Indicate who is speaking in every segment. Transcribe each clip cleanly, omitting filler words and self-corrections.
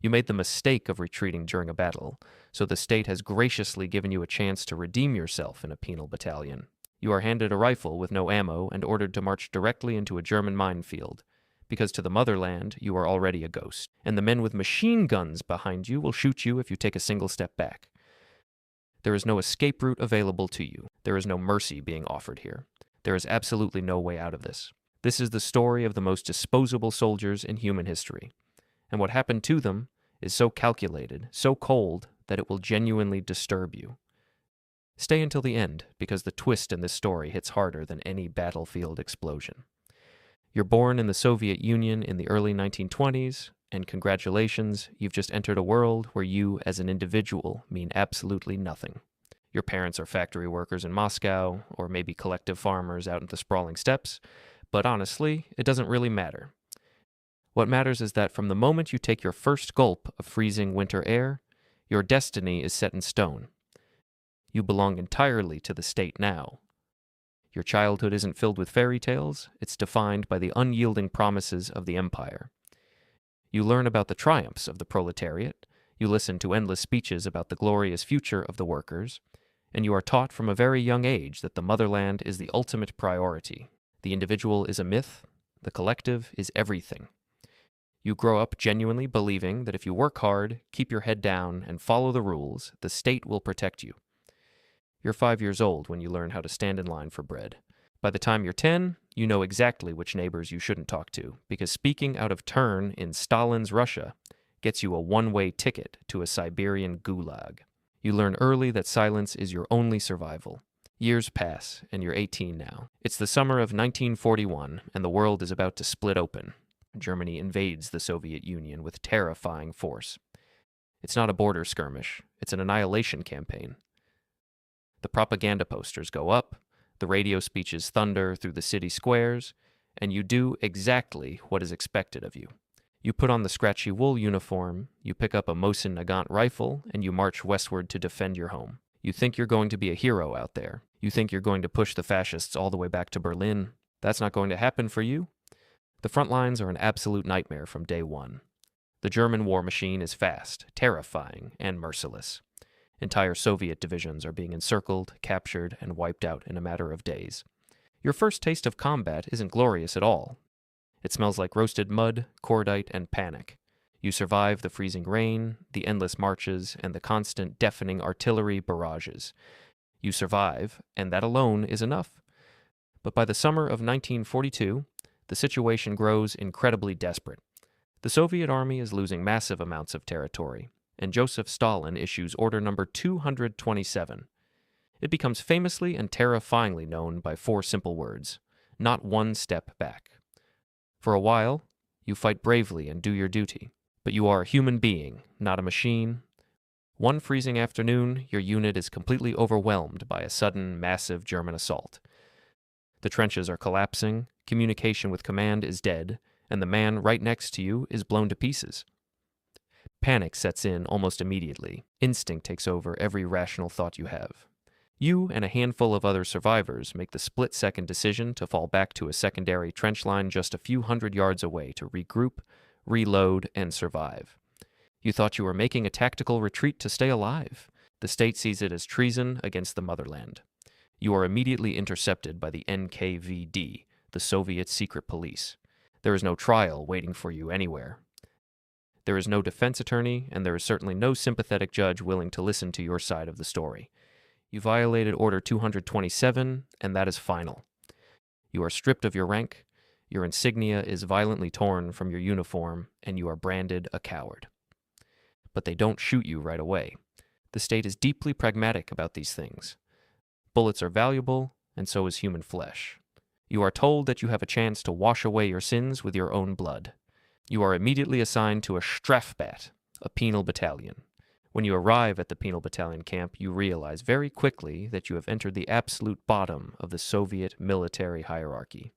Speaker 1: You made the mistake of retreating during a battle, so the state has graciously given you a chance to redeem yourself in a penal battalion. You are handed a rifle with no ammo and ordered to march directly into a German minefield, because to the motherland you are already a ghost, and the men with machine guns behind you will shoot you if you take a single step back. There is no escape route available to you. There is no mercy being offered here. There is absolutely no way out of this. This is the story of the most disposable soldiers in human history. And what happened to them is so calculated, so cold, that it will genuinely disturb you. Stay until the end, because the twist in this story hits harder than any battlefield explosion. You're born in the Soviet Union in the early 1920s, and congratulations, you've just entered a world where you, as an individual, mean absolutely nothing. Your parents are factory workers in Moscow, or maybe collective farmers out in the sprawling steppes, but honestly, it doesn't really matter. What matters is that from the moment you take your first gulp of freezing winter air, your destiny is set in stone. You belong entirely to the state now. Your childhood isn't filled with fairy tales, it's defined by the unyielding promises of the empire. You learn about the triumphs of the proletariat, you listen to endless speeches about the glorious future of the workers, and you are taught from a very young age that the motherland is the ultimate priority. The individual is a myth, the collective is everything. You grow up genuinely believing that if you work hard, keep your head down, and follow the rules, the state will protect you. You're 5 years old when you learn how to stand in line for bread. By the time you're 10, you know exactly which neighbors you shouldn't talk to, because speaking out of turn in Stalin's Russia gets you a one-way ticket to a Siberian gulag. You learn early that silence is your only survival. Years pass, and you're 18 now. It's the summer of 1941, and the world is about to split open. Germany invades the Soviet Union with terrifying force. It's not a border skirmish, it's an annihilation campaign. The propaganda posters go up, the radio speeches thunder through the city squares, and you do exactly what is expected of you. You put on the scratchy wool uniform, you pick up a Mosin Nagant rifle, and you march westward to defend your home. You think you're going to be a hero out there. You think you're going to push the fascists all the way back to Berlin. That's not going to happen for you. The front lines are an absolute nightmare from day one. The German war machine is fast, terrifying, and merciless. Entire Soviet divisions are being encircled, captured, and wiped out in a matter of days. Your first taste of combat isn't glorious at all. It smells like roasted mud, cordite, and panic. You survive the freezing rain, the endless marches, and the constant deafening artillery barrages. You survive, and that alone is enough. But by the summer of 1942, the situation grows incredibly desperate. The Soviet army is losing massive amounts of territory, and Joseph Stalin issues Order Number 227. It becomes famously and terrifyingly known by 4 simple words: not one step back. For a while, you fight bravely and do your duty, but you are a human being, not a machine. One freezing afternoon, your unit is completely overwhelmed by a sudden, massive German assault. The trenches are collapsing, communication with command is dead, and the man right next to you is blown to pieces. Panic sets in almost immediately. Instinct takes over every rational thought you have. You and a handful of other survivors make the split-second decision to fall back to a secondary trench line just a few hundred yards away to regroup, reload, and survive. You thought you were making a tactical retreat to stay alive. The state sees it as treason against the motherland. You are immediately intercepted by the NKVD, the Soviet secret police. There is no trial waiting for you anywhere. There is no defense attorney, and there is certainly no sympathetic judge willing to listen to your side of the story. You violated Order 227, and that is final. You are stripped of your rank, your insignia is violently torn from your uniform, and you are branded a coward. But they don't shoot you right away. The state is deeply pragmatic about these things. Bullets are valuable, and so is human flesh. You are told that you have a chance to wash away your sins with your own blood. You are immediately assigned to a shtrafbat, a penal battalion. When you arrive at the penal battalion camp, you realize very quickly that you have entered the absolute bottom of the Soviet military hierarchy.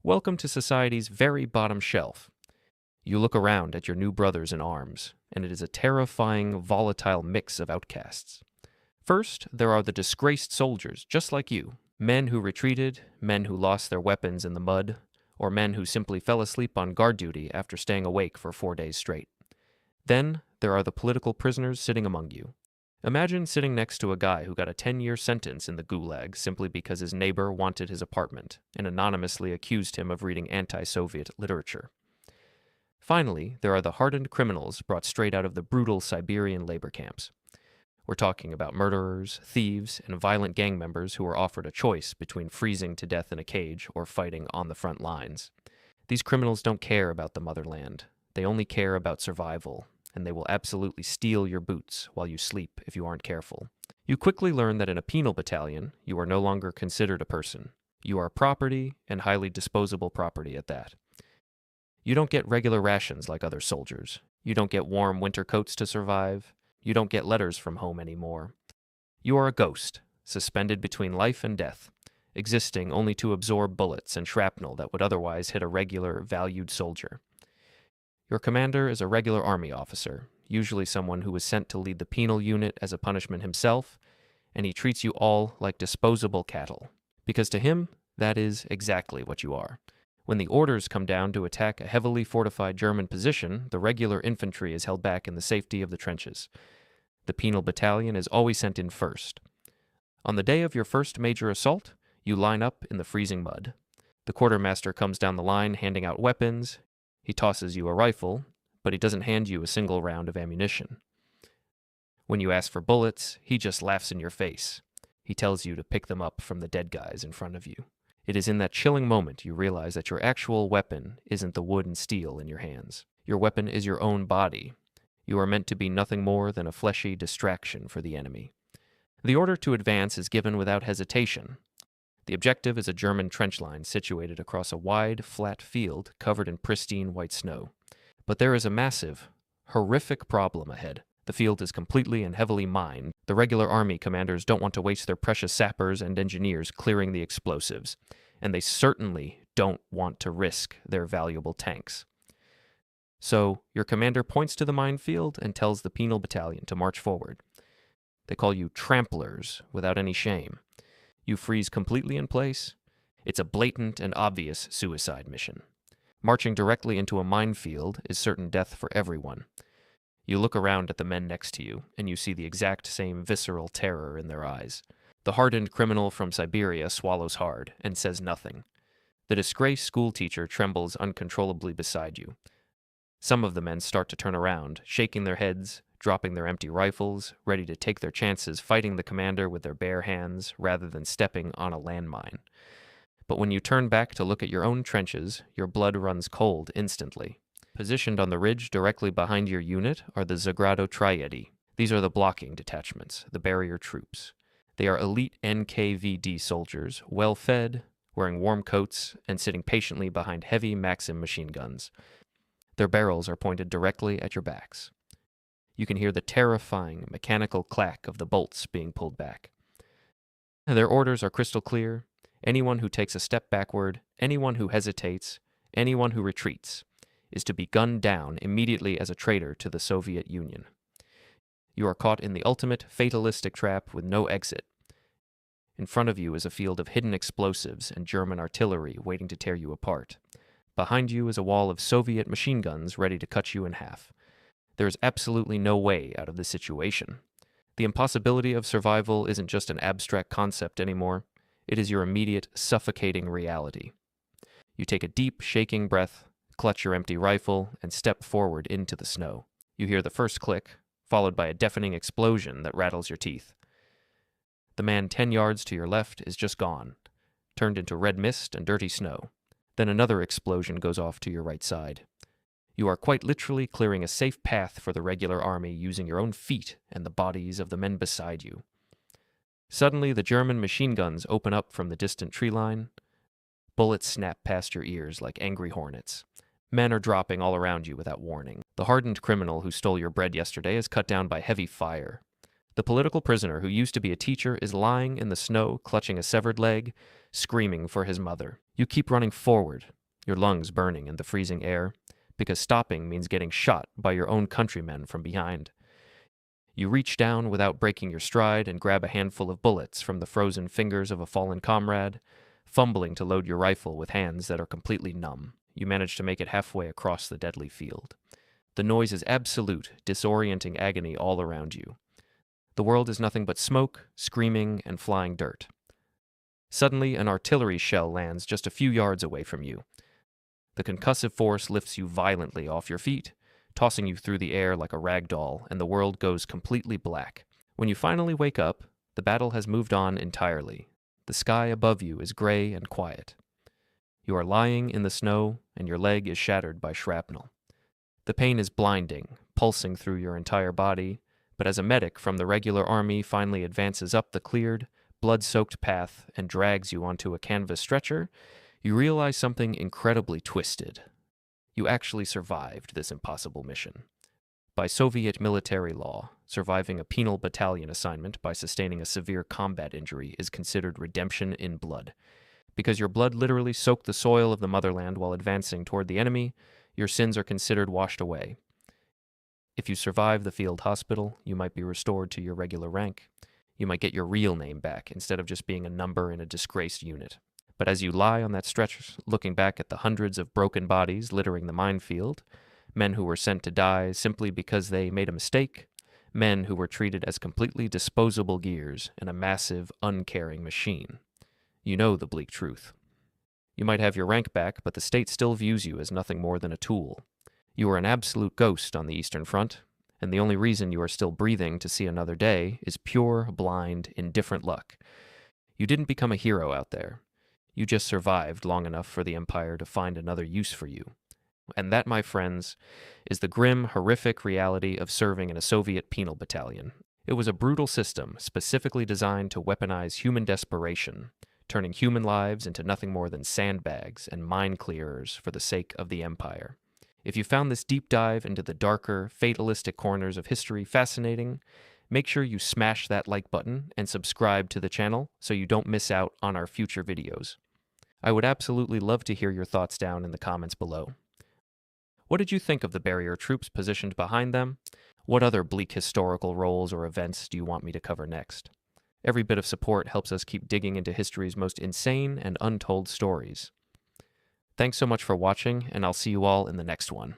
Speaker 1: Welcome to society's very bottom shelf. You look around at your new brothers in arms, and it is a terrifying, volatile mix of outcasts. First, there are the disgraced soldiers, just like you. Men who retreated, men who lost their weapons in the mud, or men who simply fell asleep on guard duty after staying awake for 4 days straight. Then there are the political prisoners sitting among you. Imagine sitting next to a guy who got a 10-year sentence in the gulag simply because his neighbor wanted his apartment and anonymously accused him of reading anti-Soviet literature. Finally, there are the hardened criminals brought straight out of the brutal Siberian labor camps. We're talking about murderers, thieves, and violent gang members who are offered a choice between freezing to death in a cage or fighting on the front lines. These criminals don't care about the motherland. They only care about survival, and they will absolutely steal your boots while you sleep if you aren't careful. You quickly learn that in a penal battalion, you are no longer considered a person. You are property, and highly disposable property at that. You don't get regular rations like other soldiers. You don't get warm winter coats to survive. You don't get letters from home anymore. You are a ghost, suspended between life and death, existing only to absorb bullets and shrapnel that would otherwise hit a regular, valued soldier. Your commander is a regular army officer, usually someone who was sent to lead the penal unit as a punishment himself, and he treats you all like disposable cattle. Because to him, that is exactly what you are. When the orders come down to attack a heavily fortified German position, the regular infantry is held back in the safety of the trenches. The penal battalion is always sent in first. On the day of your first major assault, you line up in the freezing mud. The quartermaster comes down the line handing out weapons. He tosses you a rifle, but he doesn't hand you a single round of ammunition. When you ask for bullets, he just laughs in your face. He tells you to pick them up from the dead guys in front of you. It is in that chilling moment you realize that your actual weapon isn't the wood and steel in your hands. Your weapon is your own body. You are meant to be nothing more than a fleshy distraction for the enemy. The order to advance is given without hesitation. The objective is a German trench line situated across a wide, flat field covered in pristine white snow. But there is a massive, horrific problem ahead. The field is completely and heavily mined. The regular army commanders don't want to waste their precious sappers and engineers clearing the explosives, and they certainly don't want to risk their valuable tanks. So, your commander points to the minefield and tells the penal battalion to march forward. They call you tramplers without any shame. You freeze completely in place. It's a blatant and obvious suicide mission. Marching directly into a minefield is certain death for everyone. You look around at the men next to you, and you see the exact same visceral terror in their eyes. The hardened criminal from Siberia swallows hard and says nothing. The disgraced schoolteacher trembles uncontrollably beside you. Some of the men start to turn around, shaking their heads, dropping their empty rifles, ready to take their chances fighting the commander with their bare hands rather than stepping on a landmine. But when you turn back to look at your own trenches, your blood runs cold instantly. Positioned on the ridge directly behind your unit are the WWII. These are the blocking detachments, the barrier troops. They are elite NKVD soldiers, well-fed, wearing warm coats, and sitting patiently behind heavy Maxim machine guns. Their barrels are pointed directly at your backs. You can hear the terrifying mechanical clack of the bolts being pulled back. Their orders are crystal clear. Anyone who takes a step backward, anyone who hesitates, anyone who retreats, is to be gunned down immediately as a traitor to the Soviet Union. You are caught in the ultimate fatalistic trap with no exit. In front of you is a field of hidden explosives and German artillery waiting to tear you apart. Behind you is a wall of Soviet machine guns ready to cut you in half. There is absolutely no way out of this situation. The impossibility of survival isn't just an abstract concept anymore. It is your immediate, suffocating reality. You take a deep, shaking breath, clutch your empty rifle, and step forward into the snow. You hear the first click, followed by a deafening explosion that rattles your teeth. The man 10 yards to your left is just gone, turned into red mist and dirty snow. Then another explosion goes off to your right side. You are quite literally clearing a safe path for the regular army using your own feet and the bodies of the men beside you. Suddenly, the German machine guns open up from the distant tree line. Bullets snap past your ears like angry hornets. Men are dropping all around you without warning. The hardened criminal who stole your bread yesterday is cut down by heavy fire. The political prisoner who used to be a teacher is lying in the snow, clutching a severed leg, screaming for his mother. You keep running forward, your lungs burning in the freezing air, because stopping means getting shot by your own countrymen from behind. You reach down without breaking your stride and grab a handful of bullets from the frozen fingers of a fallen comrade, fumbling to load your rifle with hands that are completely numb. You manage to make it halfway across the deadly field. The noise is absolute, disorienting agony all around you. The world is nothing but smoke, screaming, and flying dirt. Suddenly, an artillery shell lands just a few yards away from you. The concussive force lifts you violently off your feet, tossing you through the air like a rag doll, and the world goes completely black. When you finally wake up, the battle has moved on entirely. The sky above you is gray and quiet. You are lying in the snow, and your leg is shattered by shrapnel. The pain is blinding, pulsing through your entire body, but as a medic from the regular army finally advances up the cleared, blood-soaked path and drags you onto a canvas stretcher, you realize something incredibly twisted. You actually survived this impossible mission. By Soviet military law, surviving a penal battalion assignment by sustaining a severe combat injury is considered redemption in blood. Because your blood literally soaked the soil of the motherland while advancing toward the enemy, your sins are considered washed away. If you survive the field hospital, you might be restored to your regular rank. You might get your real name back instead of just being a number in a disgraced unit. But as you lie on that stretcher, looking back at the hundreds of broken bodies littering the minefield, men who were sent to die simply because they made a mistake, men who were treated as completely disposable gears in a massive, uncaring machine, you know the bleak truth. You might have your rank back, but the state still views you as nothing more than a tool. You are an absolute ghost on the Eastern Front, and the only reason you are still breathing to see another day is pure, blind, indifferent luck. You didn't become a hero out there. You just survived long enough for the Empire to find another use for you. And that, my friends, is the grim, horrific reality of serving in a Soviet penal battalion. It was a brutal system specifically designed to weaponize human desperation, turning human lives into nothing more than sandbags and mine clearers for the sake of the Empire. If you found this deep dive into the darker, fatalistic corners of history fascinating, make sure you smash that like button and subscribe to the channel so you don't miss out on our future videos. I would absolutely love to hear your thoughts down in the comments below. What did you think of the barrier troops positioned behind them? What other bleak historical roles or events do you want me to cover next? Every bit of support helps us keep digging into history's most insane and untold stories. Thanks so much for watching, and I'll see you all in the next one.